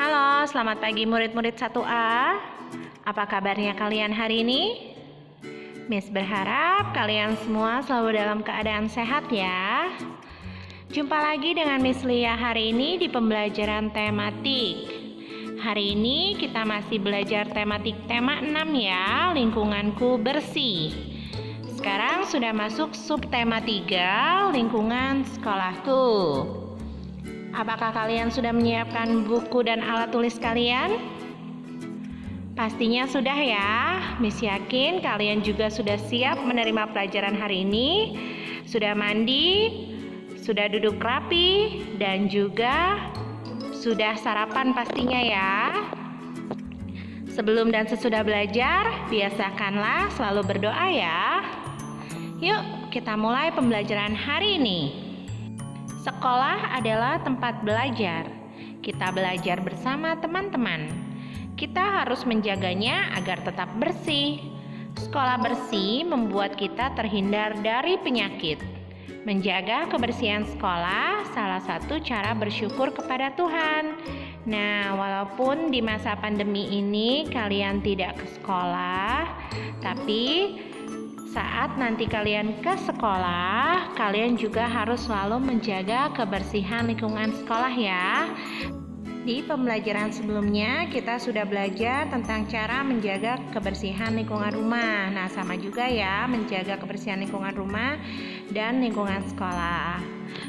Halo, selamat pagi murid-murid 1A. Apa kabarnya kalian hari ini? Miss berharap kalian semua selalu dalam keadaan sehat ya. Jumpa lagi dengan Miss Lia hari ini di pembelajaran tematik. Hari ini kita masih belajar tematik tema 6 ya, lingkunganku bersih. Sekarang sudah masuk subtema 3, lingkungan sekolahku. Apakah kalian sudah menyiapkan buku dan alat tulis kalian? Pastinya sudah ya. Miss yakin kalian juga sudah siap menerima pelajaran hari ini. Sudah mandi, sudah duduk rapi, dan juga sudah sarapan pastinya ya. Sebelum dan sesudah belajar, biasakanlah selalu berdoa ya. Yuk, kita mulai pembelajaran hari ini. Sekolah adalah tempat belajar. Kita belajar bersama teman-teman. Kita harus menjaganya agar tetap bersih. Sekolah bersih membuat kita terhindar dari penyakit. Menjaga kebersihan sekolah salah satu cara bersyukur kepada Tuhan. Nah, walaupun di masa pandemi ini kalian tidak ke sekolah, tapi saat nanti kalian ke sekolah, kalian juga harus selalu menjaga kebersihan lingkungan sekolah ya. Di pembelajaran sebelumnya kita sudah belajar tentang cara menjaga kebersihan lingkungan rumah. Nah, sama juga ya, menjaga kebersihan lingkungan rumah dan lingkungan sekolah.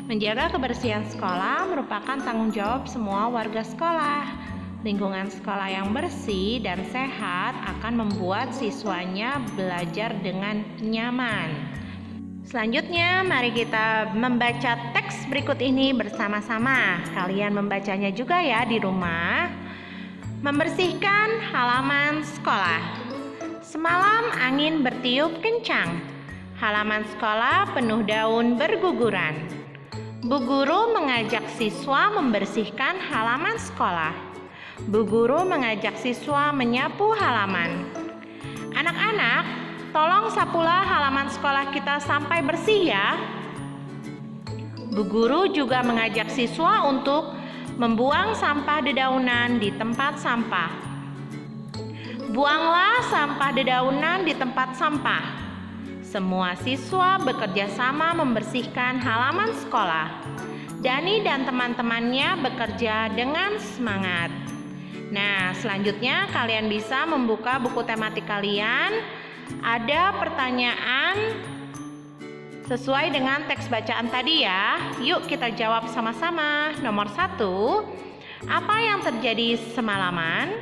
Menjaga kebersihan sekolah merupakan tanggung jawab semua warga sekolah. Lingkungan sekolah yang bersih dan sehat akan membuat siswanya belajar dengan nyaman. Selanjutnya, mari kita membaca teks berikut ini bersama-sama. Kalian membacanya juga ya di rumah. Membersihkan halaman sekolah. Semalam angin bertiup kencang. Halaman sekolah penuh daun berguguran. Bu guru mengajak siswa membersihkan halaman sekolah. Bu guru mengajak siswa menyapu halaman. Anak-anak, tolong sapulah halaman sekolah kita sampai bersih ya. Bu guru juga mengajak siswa untuk membuang sampah dedaunan di tempat sampah. Buanglah sampah dedaunan di tempat sampah. Semua siswa bekerja sama membersihkan halaman sekolah. Dani dan teman-temannya bekerja dengan semangat. Nah, selanjutnya kalian bisa membuka buku tematik kalian. Ada pertanyaan sesuai dengan teks bacaan tadi ya. Yuk kita jawab sama-sama. Nomor 1, apa yang terjadi semalaman?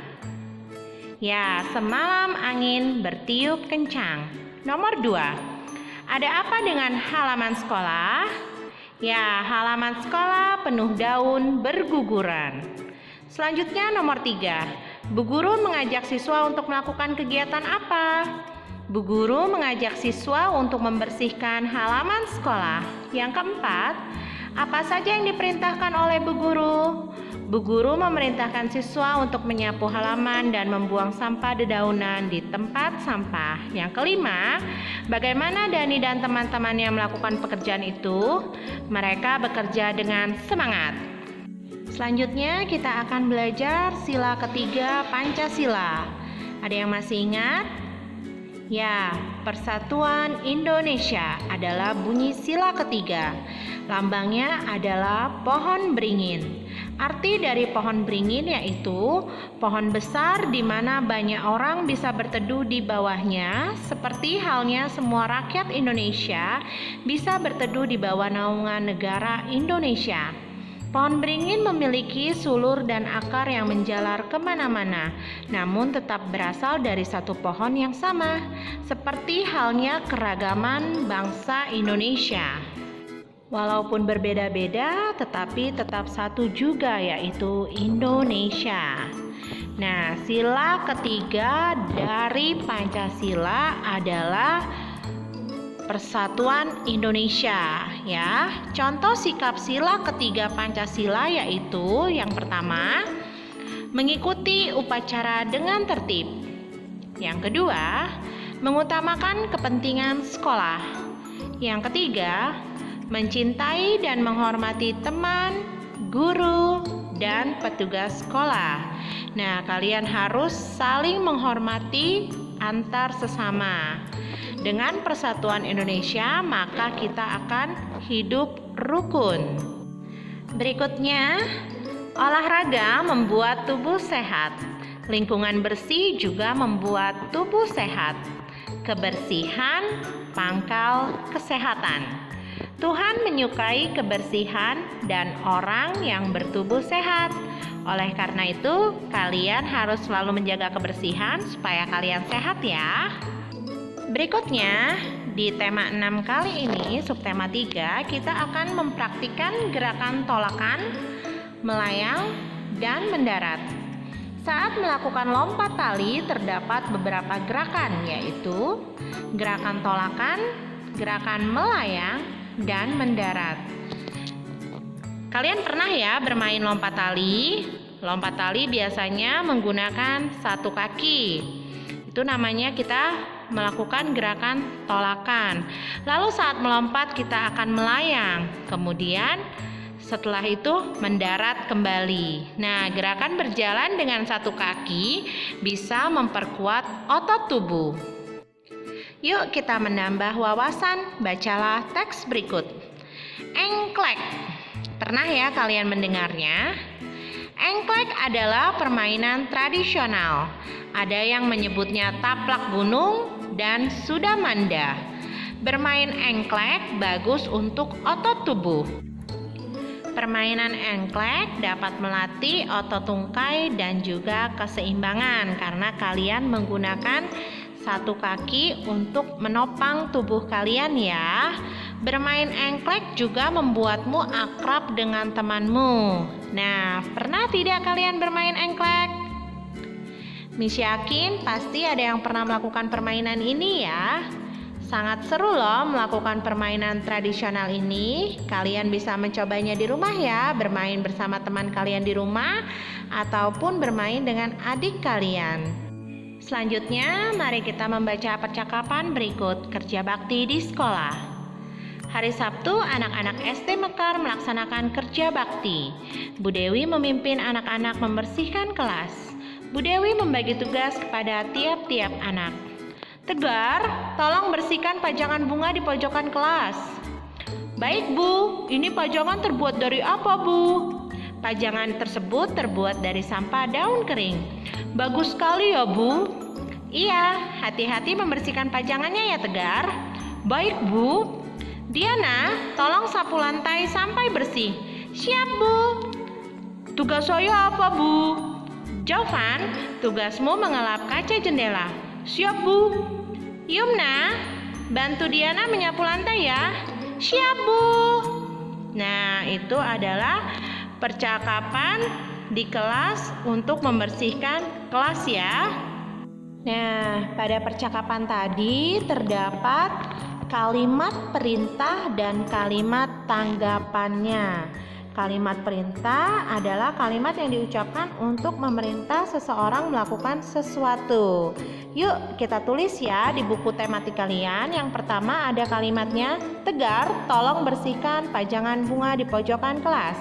Ya, semalam angin bertiup kencang. Nomor 2, ada apa dengan halaman sekolah? Ya, halaman sekolah penuh daun berguguran. Selanjutnya nomor 3, Bu guru mengajak siswa untuk melakukan kegiatan apa? Bu guru mengajak siswa untuk membersihkan halaman sekolah. Yang keempat, apa saja yang diperintahkan oleh Bu guru? Bu guru memerintahkan siswa untuk menyapu halaman dan membuang sampah dedaunan di tempat sampah. Yang kelima, bagaimana Dani dan teman-temannya melakukan pekerjaan itu? Mereka bekerja dengan semangat. Selanjutnya kita akan belajar sila ketiga Pancasila. Ada yang masih ingat? Ya, Persatuan Indonesia adalah bunyi sila ketiga. Lambangnya adalah pohon beringin. Arti dari pohon beringin yaitu pohon besar di mana banyak orang bisa berteduh di bawahnya, seperti halnya semua rakyat Indonesia bisa berteduh di bawah naungan negara Indonesia. Pohon beringin memiliki sulur dan akar yang menjalar kemana-mana, namun tetap berasal dari satu pohon yang sama, seperti halnya keragaman bangsa Indonesia. Walaupun berbeda-beda, tetapi tetap satu juga, yaitu Indonesia. Nah, sila ketiga dari Pancasila adalah Persatuan Indonesia ya. Contoh sikap sila ketiga Pancasila yaitu yang pertama, mengikuti upacara dengan tertib. Yang kedua, mengutamakan kepentingan sekolah. Yang ketiga, mencintai dan menghormati teman, guru, dan petugas sekolah. Nah, kalian harus saling menghormati antar sesama. Dengan persatuan Indonesia, maka kita akan hidup rukun. Berikutnya, olahraga membuat tubuh sehat. Lingkungan bersih juga membuat tubuh sehat. Kebersihan, pangkal kesehatan. Tuhan menyukai kebersihan dan orang yang bertubuh sehat. Oleh karena itu, kalian harus selalu menjaga kebersihan supaya kalian sehat ya. Berikutnya, di tema 6 kali ini, subtema 3, kita akan mempraktikkan gerakan tolakan, melayang, dan mendarat. Saat melakukan lompat tali, terdapat beberapa gerakan, yaitu gerakan tolakan, gerakan melayang, dan mendarat. Kalian pernah ya bermain lompat tali? Lompat tali biasanya menggunakan satu kaki. Itu namanya kita melakukan gerakan tolakan. Lalu saat melompat kita akan melayang. Kemudian setelah itu mendarat kembali. Nah, gerakan berjalan dengan satu kaki bisa memperkuat otot tubuh. Yuk kita menambah wawasan. Bacalah teks berikut. Engklek. Pernah ya kalian mendengarnya? Engklek adalah permainan tradisional. Ada yang menyebutnya taplak gunung dan sudamanda. Bermain engklek bagus untuk otot tubuh. Permainan engklek dapat melatih otot tungkai dan juga keseimbangan karena kalian menggunakan satu kaki untuk menopang tubuh kalian ya. Bermain engklek juga membuatmu akrab dengan temanmu. Nah, pernah tidak kalian bermain engklek? Miss yakin pasti ada yang pernah melakukan permainan ini ya. Sangat seru loh melakukan permainan tradisional ini. Kalian bisa mencobanya di rumah ya, bermain bersama teman kalian di rumah ataupun bermain dengan adik kalian. Selanjutnya, mari kita membaca percakapan berikut kerja bakti di sekolah. Hari Sabtu, anak-anak SD Mekar melaksanakan kerja bakti. Bu Dewi memimpin anak-anak membersihkan kelas. Bu Dewi membagi tugas kepada tiap-tiap anak. Tegar, tolong bersihkan pajangan bunga di pojokan kelas. Baik Bu, ini pajangan terbuat dari apa Bu? Pajangan tersebut terbuat dari sampah daun kering. Bagus sekali ya Bu. Iya, hati-hati membersihkan pajangannya ya Tegar. Baik Bu. Diana, tolong sapu lantai sampai bersih. Siap Bu. Tugas saya apa Bu? Jovan, tugasmu mengelap kaca jendela. Siap Bu. Yumna, bantu Diana menyapu lantai ya. Siap Bu. Nah, itu adalah percakapan di kelas untuk membersihkan kelas ya. Nah, pada percakapan tadi terdapat kalimat perintah dan kalimat tanggapannya. Kalimat perintah adalah kalimat yang diucapkan untuk memerintah seseorang melakukan sesuatu. Yuk kita tulis ya di buku tematik kalian. Yang pertama ada kalimatnya, Tegar, tolong bersihkan pajangan bunga di pojokan kelas.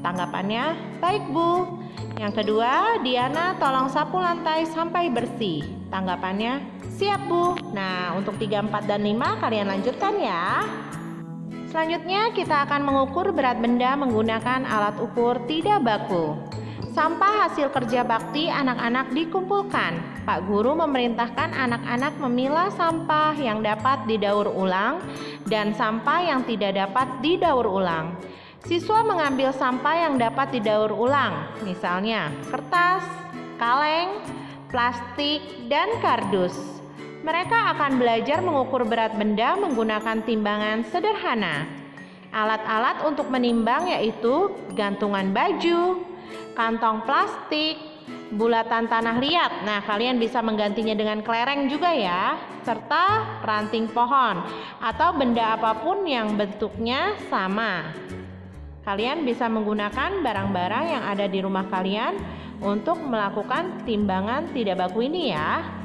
Tanggapannya, baik Bu. Yang kedua, Diana, tolong sapu lantai sampai bersih. Tanggapannya, siap Bu. Nah, untuk 3, 4, dan 5 kalian lanjutkan ya. Selanjutnya kita akan mengukur berat benda menggunakan alat ukur tidak baku. Sampah hasil kerja bakti anak-anak dikumpulkan. Pak Guru memerintahkan anak-anak memilah sampah yang dapat didaur ulang dan sampah yang tidak dapat didaur ulang. Siswa mengambil sampah yang dapat didaur ulang, misalnya kertas, kaleng, plastik, dan kardus. Mereka akan belajar mengukur berat benda menggunakan timbangan sederhana. Alat-alat untuk menimbang yaitu gantungan baju, kantong plastik, bulatan tanah liat. Nah, kalian bisa menggantinya dengan kelereng juga ya, serta ranting pohon atau benda apapun yang bentuknya sama. Kalian bisa menggunakan barang-barang yang ada di rumah kalian untuk melakukan timbangan tidak baku ini ya.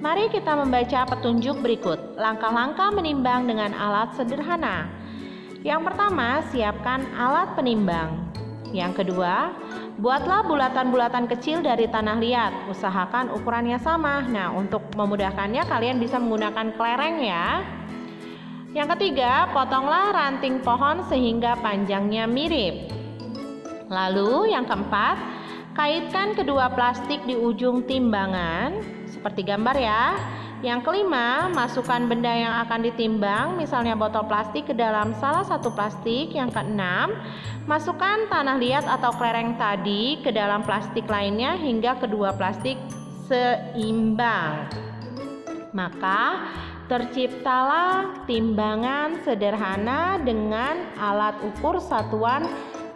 Mari kita membaca petunjuk berikut. Langkah-langkah menimbang dengan alat sederhana. Yang pertama, siapkan alat penimbang. Yang kedua, buatlah bulatan-bulatan kecil dari tanah liat. Usahakan ukurannya sama. Nah, untuk memudahkannya kalian bisa menggunakan kelereng ya. Yang ketiga, potonglah ranting pohon sehingga panjangnya mirip. Lalu yang keempat, kaitkan kedua plastik di ujung timbangan seperti gambar ya. Yang kelima, masukkan benda yang akan ditimbang, misalnya botol plastik, ke dalam salah satu plastik. Yang keenam, masukkan tanah liat atau kelereng tadi ke dalam plastik lainnya hingga kedua plastik seimbang. Maka terciptalah timbangan sederhana dengan alat ukur satuan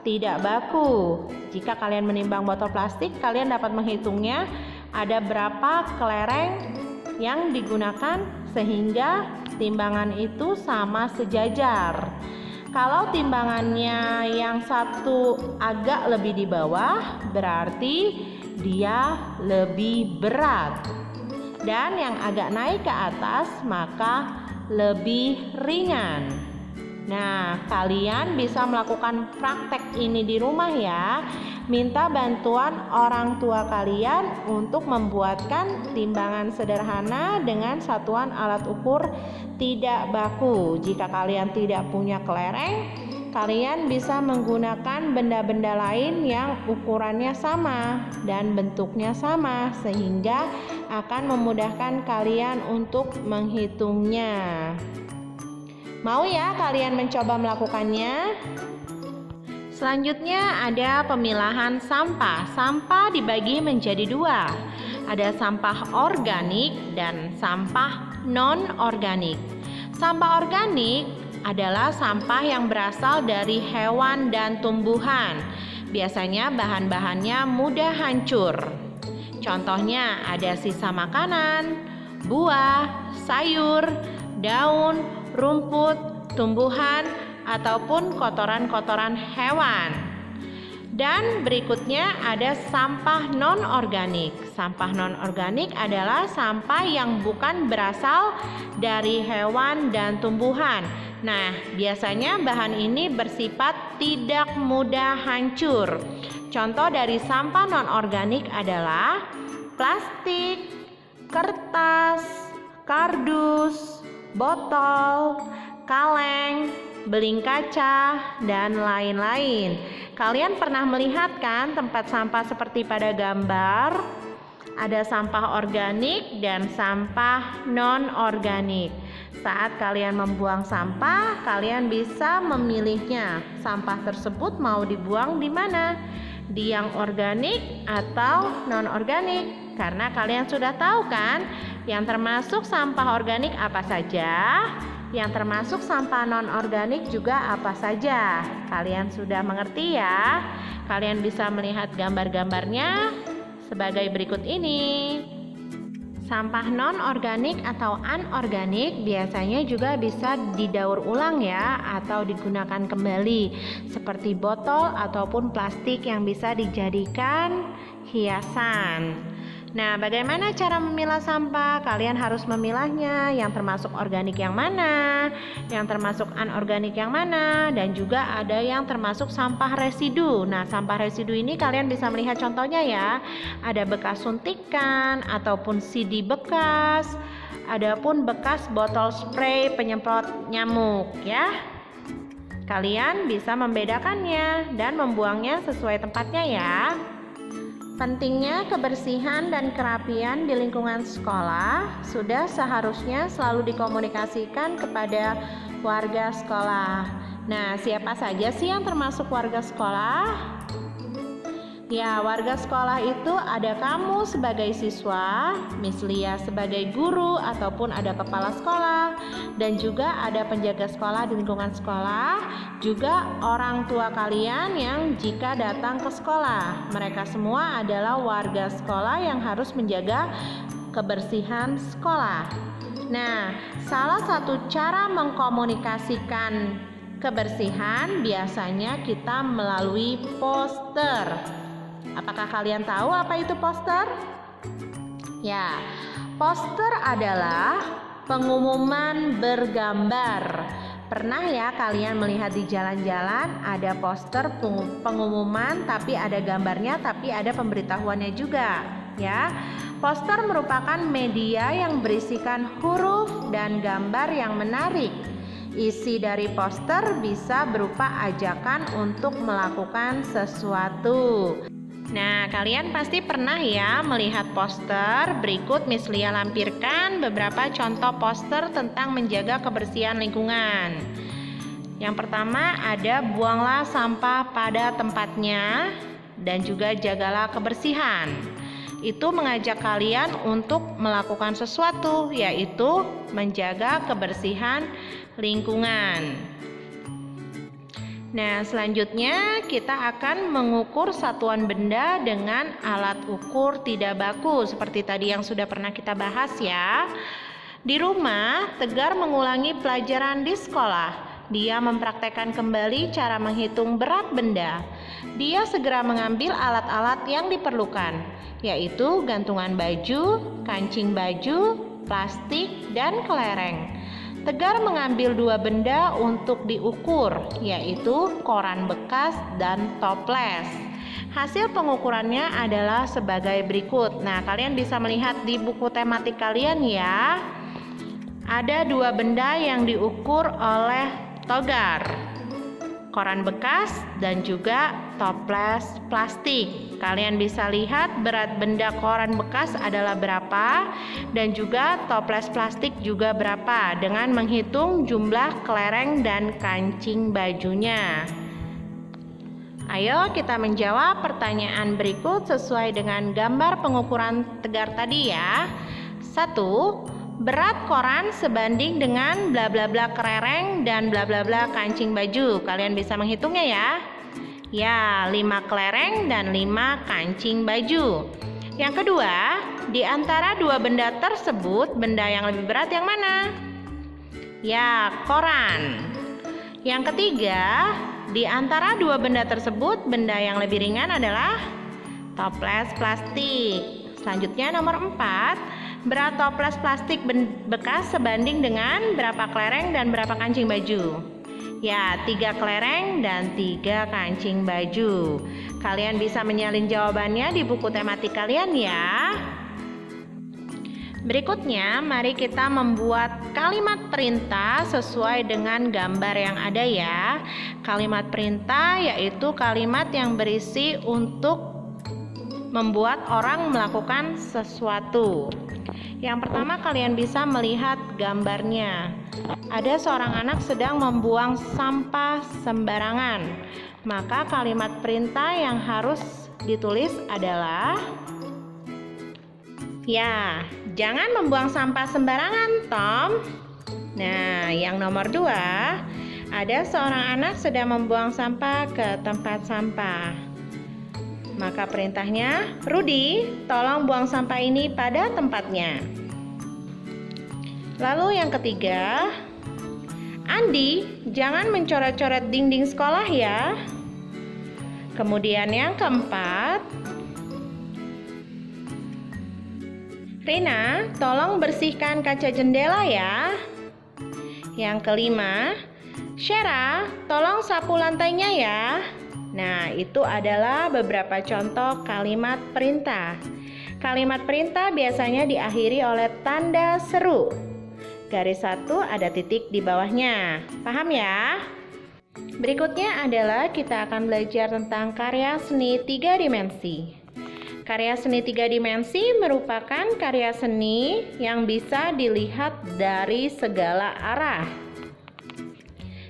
tidak baku. Jika kalian menimbang botol plastik, kalian dapat menghitungnya ada berapa kelereng yang digunakan sehingga timbangan itu sama sejajar. Kalau timbangannya yang satu agak lebih di bawah, berarti dia lebih berat. Dan yang agak naik ke atas, maka lebih ringan. Nah, kalian bisa melakukan praktek ini di rumah ya. Minta bantuan orang tua kalian untuk membuatkan timbangan sederhana dengan satuan alat ukur tidak baku. Jika kalian tidak punya kelereng, kalian bisa menggunakan benda-benda lain yang ukurannya sama dan bentuknya sama, sehingga akan memudahkan kalian untuk menghitungnya. Mau ya kalian mencoba melakukannya? Selanjutnya ada pemilahan sampah. Sampah dibagi menjadi dua. Ada sampah organik dan sampah non-organik. Sampah organik adalah sampah yang berasal dari hewan dan tumbuhan. Biasanya bahan-bahannya mudah hancur. Contohnya ada sisa makanan, buah, sayur, daun, rumput, tumbuhan, ataupun kotoran-kotoran hewan. Dan berikutnya ada sampah non-organik. Sampah non-organik adalah sampah yang bukan berasal dari hewan dan tumbuhan. Nah, biasanya bahan ini bersifat tidak mudah hancur. Contoh dari sampah non-organik adalah plastik, kertas, kardus, botol, kaleng, beling kaca, dan lain-lain. Kalian pernah melihat kan tempat sampah seperti pada gambar? Ada sampah organik dan sampah non-organik. Saat kalian membuang sampah, kalian bisa memilihnya. Sampah tersebut mau dibuang di mana? Di yang organik atau non-organik? Karena kalian sudah tahu kan, yang termasuk sampah organik apa saja, yang termasuk sampah non-organik juga apa saja. Kalian sudah mengerti ya? Kalian bisa melihat gambar-gambarnya sebagai berikut ini. Sampah non-organik atau anorganik biasanya juga bisa didaur ulang ya, atau digunakan kembali, seperti botol ataupun plastik yang bisa dijadikan hiasan. Nah, bagaimana cara memilah sampah? Kalian harus memilahnya, yang termasuk organik yang mana, yang termasuk anorganik yang mana, dan juga ada yang termasuk sampah residu. Nah, sampah residu ini kalian bisa melihat contohnya ya. Ada bekas suntikan ataupun CD bekas, adapun bekas botol spray penyemprot nyamuk ya. Kalian bisa membedakannya dan membuangnya sesuai tempatnya ya. Pentingnya kebersihan dan kerapian di lingkungan sekolah sudah seharusnya selalu dikomunikasikan kepada warga sekolah. Nah, siapa saja sih yang termasuk warga sekolah? Ya, warga sekolah itu ada kamu sebagai siswa, Miss Lia sebagai guru ataupun ada kepala sekolah, dan juga ada penjaga sekolah di lingkungan sekolah, juga orang tua kalian yang jika datang ke sekolah. Mereka semua adalah warga sekolah yang harus menjaga kebersihan sekolah. Nah, salah satu cara mengkomunikasikan kebersihan biasanya kita melalui poster. Apakah kalian tahu apa itu poster? Ya, poster adalah pengumuman bergambar. Pernah ya kalian melihat di jalan-jalan ada poster pengumuman tapi ada gambarnya tapi ada pemberitahuannya juga ya. Poster merupakan media yang berisikan huruf dan gambar yang menarik. Isi dari poster bisa berupa ajakan untuk melakukan sesuatu. Nah, kalian pasti pernah ya melihat poster. Berikut Miss Lia lampirkan beberapa contoh poster tentang menjaga kebersihan lingkungan. Yang pertama ada buanglah sampah pada tempatnya dan juga jagalah kebersihan. Itu mengajak kalian untuk melakukan sesuatu, yaitu menjaga kebersihan lingkungan. Nah, selanjutnya kita akan mengukur satuan benda dengan alat ukur tidak baku seperti tadi yang sudah pernah kita bahas ya. Di rumah, Tegar mengulangi pelajaran di sekolah. Dia mempraktekkan kembali cara menghitung berat benda. Dia segera mengambil alat-alat yang diperlukan, yaitu gantungan baju, kancing baju, plastik, dan kelereng. Tegar mengambil dua benda untuk diukur, yaitu koran bekas dan toples. Hasil pengukurannya adalah sebagai berikut. Nah, kalian bisa melihat di buku tematik kalian ya. Ada dua benda yang diukur oleh Tegar, koran bekas dan juga toples plastik. Kalian bisa lihat berat benda koran bekas adalah berapa dan juga toples plastik juga berapa dengan menghitung jumlah kelereng dan kancing bajunya. Ayo kita menjawab pertanyaan berikut sesuai dengan gambar pengukuran Tegar tadi ya. 1. Berat koran sebanding dengan bla bla bla kelereng dan bla bla bla kancing baju. Kalian bisa menghitungnya ya. Ya, 5 kelereng dan 5 kancing baju. Yang kedua, di antara dua benda tersebut, benda yang lebih berat yang mana? Ya, koran. Yang ketiga, di antara dua benda tersebut, benda yang lebih ringan adalah toples plastik. Selanjutnya nomor 4. Berat toples plastik bekas sebanding dengan berapa kelereng dan berapa kancing baju? Ya, 3 kelereng dan 3 kancing baju. Kalian bisa menyalin jawabannya di buku tematik kalian ya. Berikutnya, mari kita membuat kalimat perintah sesuai dengan gambar yang ada ya. Kalimat perintah yaitu kalimat yang berisi untuk membuat orang melakukan sesuatu. Yang pertama, kalian bisa melihat gambarnya. Ada seorang anak sedang membuang sampah sembarangan. Maka kalimat perintah yang harus ditulis adalah, ya, jangan membuang sampah sembarangan, Tom. Nah, yang nomor 2, ada seorang anak sedang membuang sampah ke tempat sampah. Maka perintahnya, Rudy, tolong buang sampah ini pada tempatnya. Lalu yang ketiga, Andi, jangan mencoret-coret dinding sekolah ya. Kemudian yang keempat, Rina, tolong bersihkan kaca jendela ya. Yang kelima, Shera, tolong sapu lantainya ya. Nah, itu adalah beberapa contoh kalimat perintah. Kalimat perintah biasanya diakhiri oleh tanda seru. Garis 1 ada titik di bawahnya. Paham ya? Berikutnya adalah kita akan belajar tentang karya seni 3 dimensi. Karya seni 3 dimensi merupakan karya seni yang bisa dilihat dari segala arah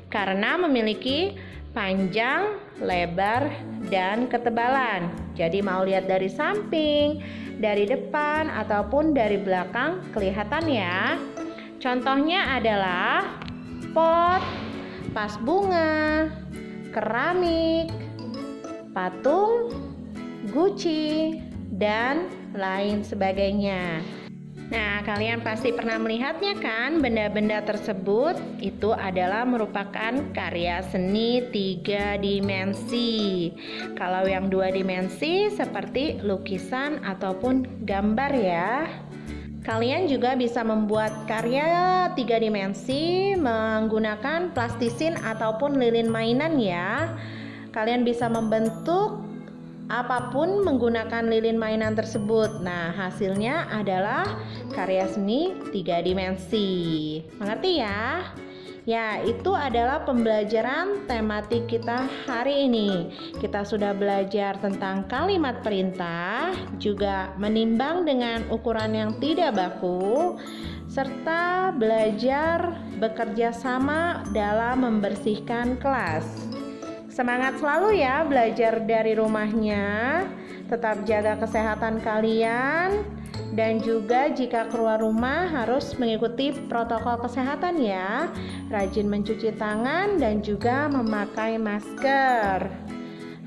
karena memiliki panjang, lebar, dan ketebalan. Jadi mau lihat dari samping, dari depan, ataupun dari belakang kelihatan ya. Contohnya adalah pot, vas bunga, keramik, patung, guci, dan lain sebagainya. Nah, kalian pasti pernah melihatnya kan? Benda-benda tersebut itu adalah merupakan karya seni 3 dimensi. Kalau yang 2 dimensi seperti lukisan ataupun gambar ya. Kalian juga bisa membuat karya 3 dimensi menggunakan plastisin ataupun lilin mainan ya. Kalian bisa membentuk apapun menggunakan lilin mainan tersebut. Nah, hasilnya adalah karya seni 3 dimensi. Mengerti ya? Ya, itu adalah pembelajaran tematik kita hari ini. Kita sudah belajar tentang kalimat perintah, juga menimbang dengan ukuran yang tidak baku, serta belajar bekerja sama dalam membersihkan kelas. Semangat selalu ya belajar dari rumahnya. Tetap jaga kesehatan kalian. Dan juga jika keluar rumah harus mengikuti protokol kesehatan ya. Rajin mencuci tangan dan juga memakai masker.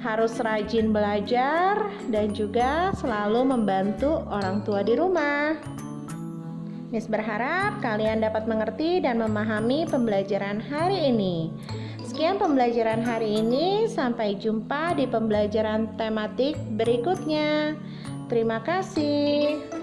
Harus rajin belajar dan juga selalu membantu orang tua di rumah. Miss berharap kalian dapat mengerti dan memahami pembelajaran hari ini. Sekian pembelajaran hari ini, sampai jumpa di pembelajaran tematik berikutnya. Terima kasih.